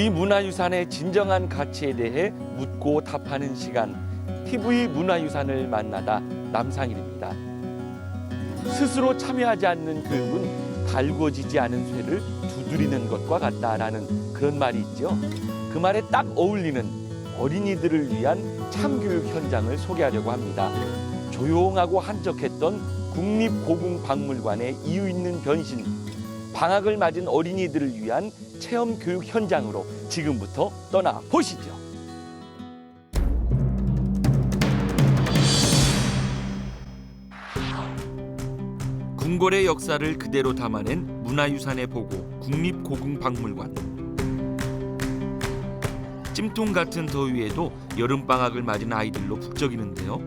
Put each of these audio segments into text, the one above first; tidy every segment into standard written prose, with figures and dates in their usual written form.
우리 문화유산의 진정한 가치에 대해 묻고 답하는 시간, TV 문화유산을 만나다 남상일입니다. 스스로 참여하지 않는 교육은 달궈지지 않은 쇠를 두드리는 것과 같다라는 그런 말이 있죠. 그 말에 딱 어울리는 어린이들을 위한 참교육 현장을 소개하려고 합니다. 조용하고 한적했던 국립고궁박물관의 이유 있는 변신, 방학을 맞은 어린이들을 위한 체험교육 현장으로 지금부터 떠나보시죠. 궁궐의 역사를 그대로 담아낸 문화유산의 보고 국립고궁박물관. 찜통 같은 더위에도 여름방학을 맞은 아이들로 북적이는데요.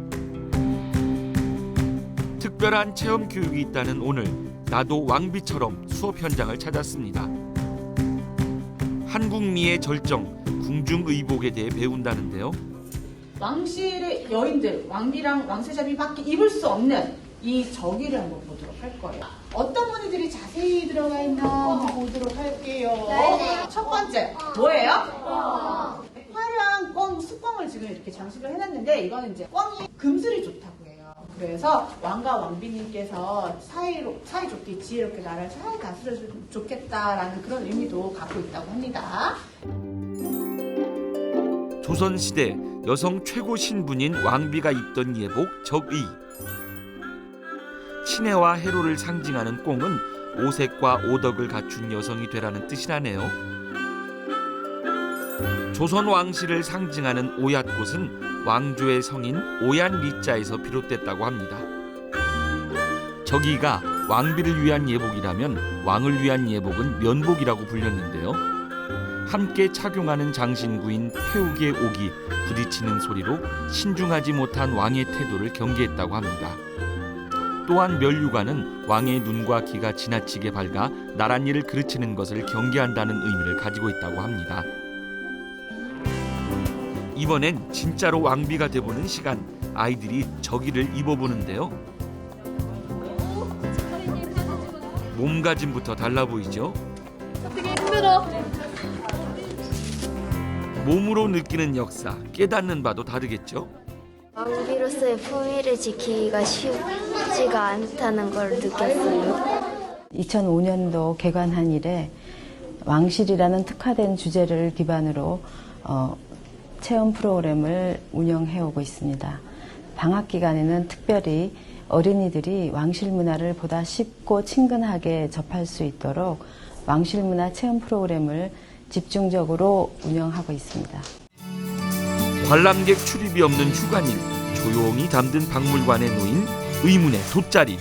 특별한 체험 교육이 있다는 오늘, 나도 왕비처럼 수업 현장을 찾았습니다. 한국미의 절정, 궁중의복에 대해 배운다는데요. 왕실의 여인들, 왕비랑 왕세자비밖에 입을 수 없는 이 저기를 한번 보도록 할 거예요. 어떤 무늬들이 자세히 들어가 있나 한번 보도록 할게요. 네. 첫 번째, 뭐예요? 화려한 꽝, 숯광을 지금 이렇게 장식을 해놨는데 이거는 이제 꽝이 금슬이 좋다고 해요. 그래서 왕과 왕비님께서 사이좋게 지혜롭게 나라를 잘 다스려주면 좋겠다라는 그런 의미도 갖고 있다고 합니다. 조선시대 여성 최고 신분인 왕비가 입던 예복 적의. 신해와 해로를 상징하는 꽁은 오색과 오덕을 갖춘 여성이 되라는 뜻이라네요. 조선 왕실을 상징하는 오얏꽃은 왕조의 성인 오얏리자에서 비롯됐다고 합니다. 저기가 왕비를 위한 예복이라면 왕을 위한 예복은 면복이라고 불렸는데요. 함께 착용하는 장신구인 태욱의 옥이 부딪히는 소리로 신중하지 못한 왕의 태도를 경계했다고 합니다. 또한 면류관은 왕의 눈과 귀가 지나치게 밝아 나랏일을 그르치는 것을 경계한다는 의미를 가지고 있다고 합니다. 이번엔 진짜로 왕비가 돼보는 시간, 아이들이 저기를 입어보는데요. 몸가짐부터 달라 보이죠? 되게 힘들어. 몸으로 느끼는 역사, 깨닫는 바도 다르겠죠? 왕비로서의 품위를 지키기가 쉽지가 않다는 걸 느꼈어요. 2005년도 개관한 이래 왕실이라는 특화된 주제를 기반으로 체험 프로그램을 운영해오고 있습니다. 방학 기간에는 특별히 어린이들이 왕실 문화를 보다 쉽고 친근하게 접할 수 있도록 왕실 문화 체험 프로그램을 집중적으로 운영하고 있습니다. 관람객 출입이 없는 휴관일, 조용히 잠든 박물관에 놓인 의문의 돗자리.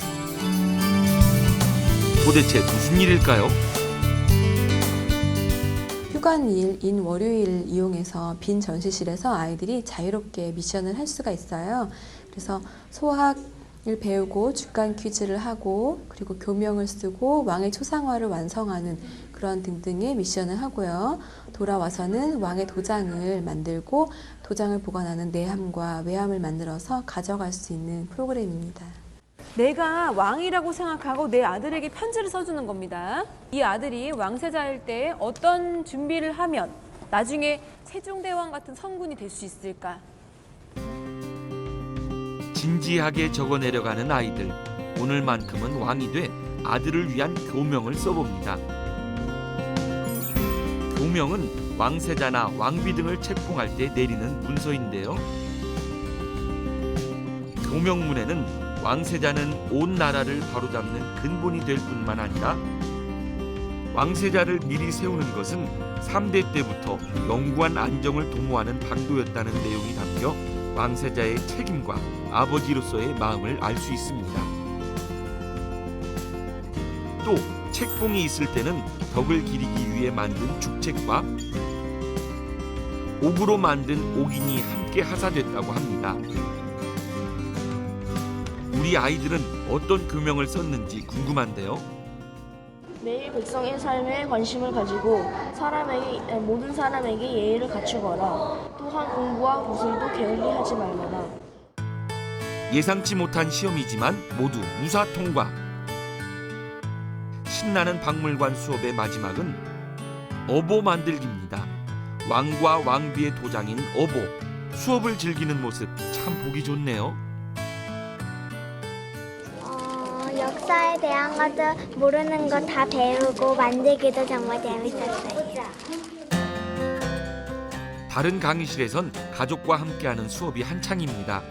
도대체 무슨 일일까요? 휴관일인 월요일을 이용해서 빈 전시실에서 아이들이 자유롭게 미션을 할 수가 있어요. 그래서 소학을 배우고 주간 퀴즈를 하고 그리고 교명을 쓰고 왕의 초상화를 완성하는 그런 등등의 미션을 하고요. 돌아와서는 왕의 도장을 만들고 도장을 보관하는 내함과 외함을 만들어서 가져갈 수 있는 프로그램입니다. 내가 왕이라고 생각하고 내 아들에게 편지를 써주는 겁니다. 이 아들이 왕세자일 때 어떤 준비를 하면 나중에 세종대왕 같은 성군이 될 수 있을까? 진지하게 적어내려가는 아이들. 오늘만큼은 왕이 돼 아들을 위한 교명을 써봅니다. 교명은 왕세자나 왕비 등을 책봉할 때 내리는 문서인데요. 교명문에는 왕세자는 온 나라를 바로잡는 근본이 될 뿐만 아니라 왕세자를 미리 세우는 것은 3대 때부터 영구한 안정을 도모하는 방도였다는 내용이 담겨 왕세자의 책임과 아버지로서의 마음을 알 수 있습니다. 또 책봉이 있을 때는 덕을 기리기 위해 만든 축책과 옥으로 만든 옥인이 함께 하사됐다고 합니다. 우리 아이들은 어떤 교명을 썼는지 궁금한데요. 매일 백성의 삶에 관심을 가지고 모든 사람에게 예의를 갖추거라. 또한 공부와 구술도 게을리하지 말거라. 예상치 못한 시험이지만 모두 무사 통과. 신나는 박물관 수업의 마지막은 어보 만들기입니다. 왕과 왕비의 도장인 어보, 수업을 즐기는 모습 참 보기 좋네요. 역사에 대한 것도 모르는 거 다 배우고 만들기도 정말 재밌었어요. 다른 강의실에선 가족과 함께하는 수업이 한창입니다.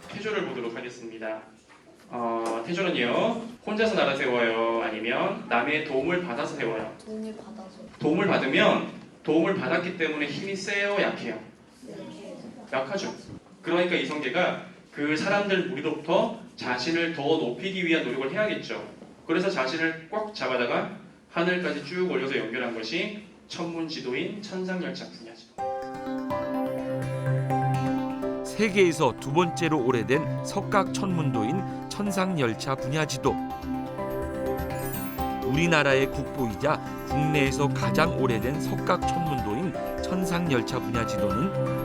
태조를 보도록 하겠습니다. 태조는요, 혼자서 나라 세워요? 아니면 남의 도움을 받아서 세워요? 도움을 받아서. 도움을 받으면 도움을 받았기 때문에 힘이 세요? 약해요? 약하죠. 그러니까 이성계가 그 사람들 무리로부터 자신을 더 높이기 위한 노력을 해야겠죠. 그래서 자신을 꽉 잡아다가 하늘까지 쭉 올려서 연결한 것이 천문지도인 천상열차 분야지도. 세계에서 두 번째로 오래된 석각천문도인 천상열차 분야지도. 우리나라의 국보이자 국내에서 가장 오래된 석각천문도인 천상열차 분야지도는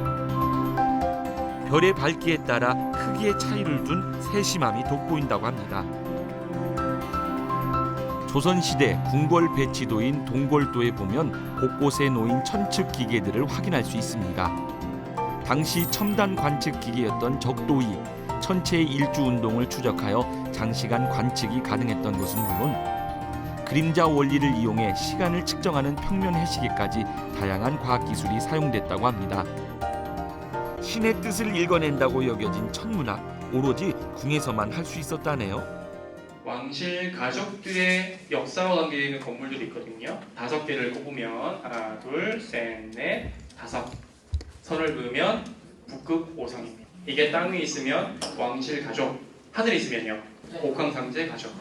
별의 밝기에 따라 크기의 차이를 둔 세심함이 돋보인다고 합니다. 조선시대 궁궐 배치도인 동궐도에 보면 곳곳에 놓인 천측 기계들을 확인할 수 있습니다. 당시 첨단 관측 기계였던 적도이, 천체의 일주 운동을 추적하여 장시간 관측이 가능했던 것은 물론 그림자 원리를 이용해 시간을 측정하는 평면 해시계까지 다양한 과학기술이 사용됐다고 합니다. 신의 뜻을 읽어낸다고 여겨진 천문학, 오로지 궁에서만 할 수 있었다네요. 왕실 가족 뒤에 역사와 관계 있는 건물들이 있거든요. 5개를 꼽으면 하나, 둘, 셋, 넷, 5. 선을 그으면 북극 5성입니다. 이게 땅 위에 있으면 왕실 가족, 하늘에 있으면요 옥황상제 가족.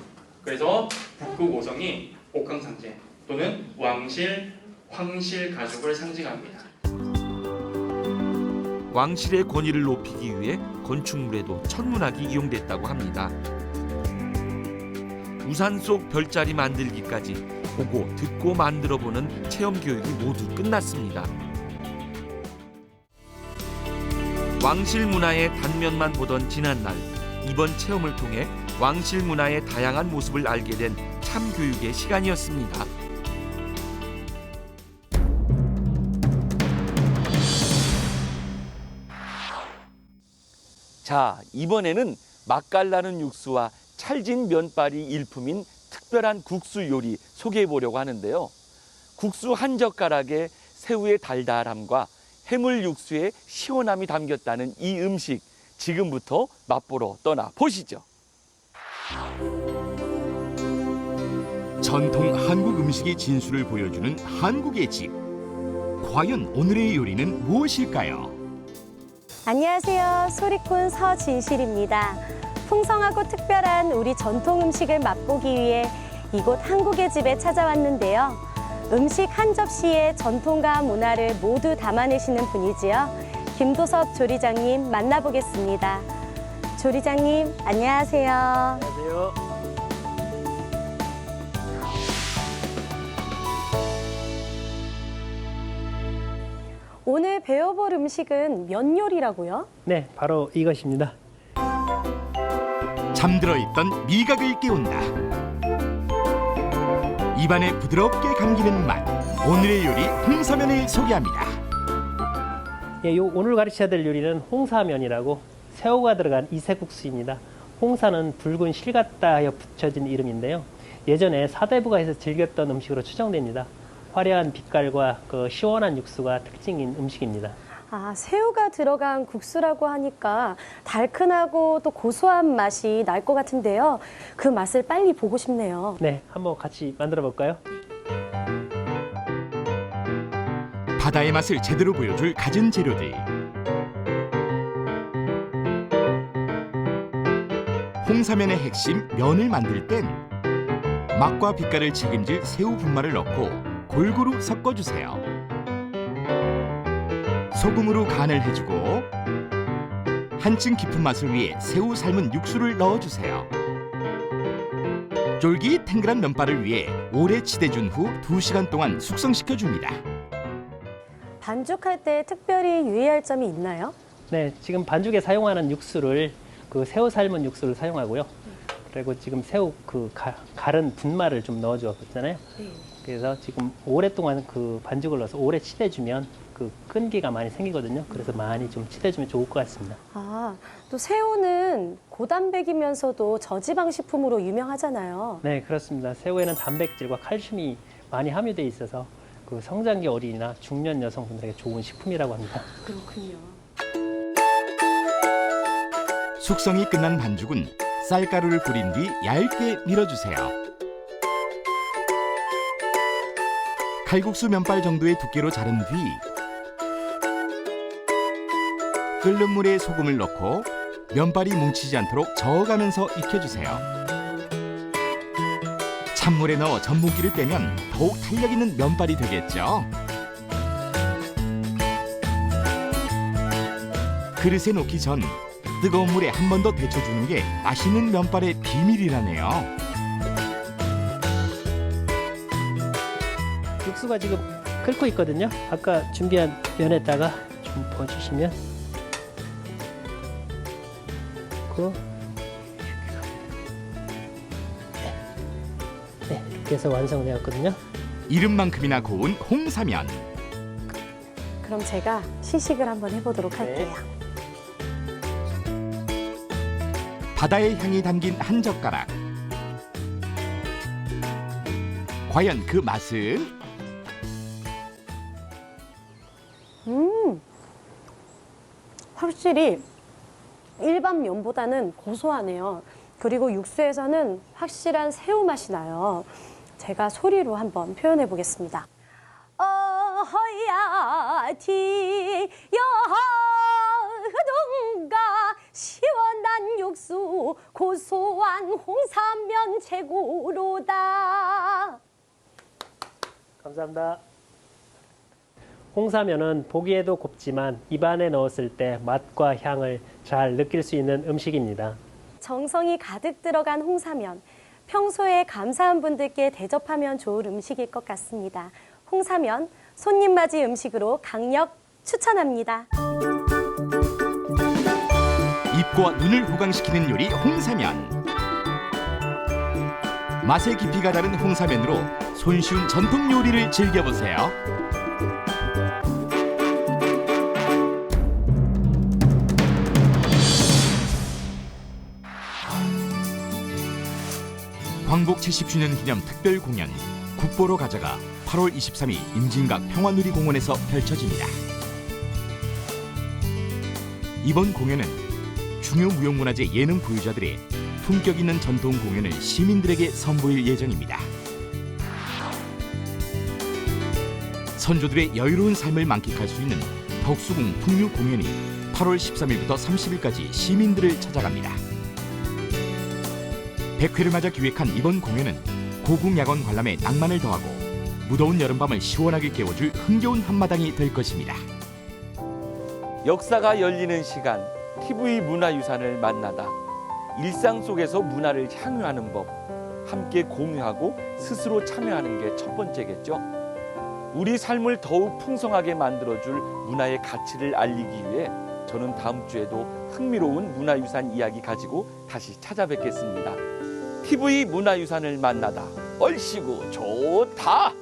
그래서 북극 5성이 옥황상제 또는 왕실, 황실 가족을 상징합니다. 왕실의 권위를 높이기 위해 건축물에도 천문학이 이용됐다고 합니다. 우산 속 별자리 만들기까지 보고 듣고 만들어보는 체험 교육이 모두 끝났습니다. 왕실 문화의 단면만 보던 지난날, 이번 체험을 통해 왕실 문화의 다양한 모습을 알게 된 참교육의 시간이었습니다. 자, 이번에는 맛깔나는 육수와 찰진 면발이 일품인 특별한 국수 요리 소개해 보려고 하는데요. 국수 한 젓가락에 새우의 달달함과 해물 육수의 시원함이 담겼다는 이 음식, 지금부터 맛보러 떠나 보시죠. 전통 한국 음식의 진수를 보여주는 한국의 집. 과연 오늘의 요리는 무엇일까요? 안녕하세요. 소리꾼 서진실입니다. 풍성하고 특별한 우리 전통 음식을 맛보기 위해 이곳 한국의 집에 찾아왔는데요. 음식 한 접시에 전통과 문화를 모두 담아내시는 분이지요. 김도섭 조리장님 만나보겠습니다. 조리장님, 안녕하세요. 안녕하세요. 오늘 배워볼 음식은 면 요리라고요? 네, 바로 이것입니다. 잠들어 있던 미각을 깨운다. 입안에 부드럽게 감기는 맛. 오늘의 요리 홍사면을 소개합니다. 예, 오늘 가르쳐야 될 요리는 홍사면이라고 새우가 들어간 이세국수입니다. 홍사는 붉은 실 같다 하여 붙여진 이름인데요. 예전에 사대부가 해서 즐겼던 음식으로 추정됩니다. 화려한 빛깔과 그 시원한 육수가 특징인 음식입니다. 아, 새우가 들어간 국수라고 하니까 달큰하고 또 고소한 맛이 날 것 같은데요. 그 맛을 빨리 보고 싶네요. 네, 한번 같이 만들어 볼까요? 바다의 맛을 제대로 보여줄 갖은 재료들. 홍사면의 핵심 면을 만들 땐 맛과 빛깔을 책임질 새우 분말을 넣고 골고루 섞어주세요. 소금으로 간을 해주고 한층 깊은 맛을 위해 새우 삶은 육수를 넣어주세요. 쫄깃탱글한 면발을 위해 오래 치대준 후 2시간 동안 숙성시켜줍니다. 반죽할 때 특별히 유의할 점이 있나요? 네, 지금 반죽에 사용하는 육수를 그 새우 삶은 육수를 사용하고요. 그리고 지금 새우 그 갈은 분말을 좀 넣어주었잖아요. 그래서 지금 오랫동안 그 반죽을 넣어서 오래 치대주면 그 끈기가 많이 생기거든요. 그래서 많이 좀 치대주면 좋을 것 같습니다. 아, 또 새우는 고단백이면서도 저지방 식품으로 유명하잖아요. 네, 그렇습니다. 새우에는 단백질과 칼슘이 많이 함유되어 있어서 그 성장기 어린이나 중년 여성분들에게 좋은 식품이라고 합니다. 그렇군요. 숙성이 끝난 반죽은 쌀가루를 뿌린 뒤 얇게 밀어주세요. 칼국수 면발 정도의 두께로 자른 뒤 끓는 물에 소금을 넣고 면발이 뭉치지 않도록 저어가면서 익혀주세요. 찬물에 넣어 전분기를 빼면 더욱 탄력 있는 면발이 되겠죠. 그릇에 놓기 전 뜨거운 물에 한 번 더 데쳐주는 게 맛있는 면발의 비밀이라네요. 육수가 지금 끓고 있거든요. 아까 준비한 면에다가 좀 부어주시면 네, 이렇게 해서 완성되었거든요. 이름만큼이나 고운 홍사면. 그럼 제가 시식을 한번 해보도록 할게요. 바다의 향이 담긴 한 젓가락. 과연 그 맛은? 확실히 일반 면보다는 고소하네요. 그리고 육수에서는 확실한 새우 맛이 나요. 제가 소리로 한번 표현해 보겠습니다. 어허야 디여동가 시원한 육수 고소한 홍삼면 최고로다. 감사합니다. 홍사면은 보기에도 곱지만 입안에 넣었을 때 맛과 향을 잘 느낄 수 있는 음식입니다. 정성이 가득 들어간 홍사면. 평소에 감사한 분들께 대접하면 좋을 음식일 것 같습니다. 홍사면, 손님 맞이 음식으로 강력 추천합니다. 입과 눈을 호강시키는 요리 홍사면. 맛의 깊이가 다른 홍사면으로 손쉬운 전통 요리를 즐겨보세요. 광복 70주년 기념 특별 공연 국보로 가져가 8월 23일 임진각 평화누리공원에서 펼쳐집니다. 이번 공연은 중요무형문화재 예능 보유자들의 품격 있는 전통 공연을 시민들에게 선보일 예정입니다. 선조들의 여유로운 삶을 만끽할 수 있는 덕수궁 풍류 공연이 8월 13일부터 30일까지 시민들을 찾아갑니다. 100회를 맞아 기획한 이번 공연은 고궁 야건 관람에 낭만을 더하고 무더운 여름밤을 시원하게 깨워줄 흥겨운 한마당이 될 것입니다. 역사가 열리는 시간, TV 문화유산을 만나다. 일상 속에서 문화를 향유하는 법, 함께 공유하고 스스로 참여하는 게 첫 번째겠죠. 우리 삶을 더욱 풍성하게 만들어줄 문화의 가치를 알리기 위해 저는 다음 주에도 흥미로운 문화유산 이야기 가지고 다시 찾아뵙겠습니다. TV 문화유산을 만나다 얼씨구 좋다.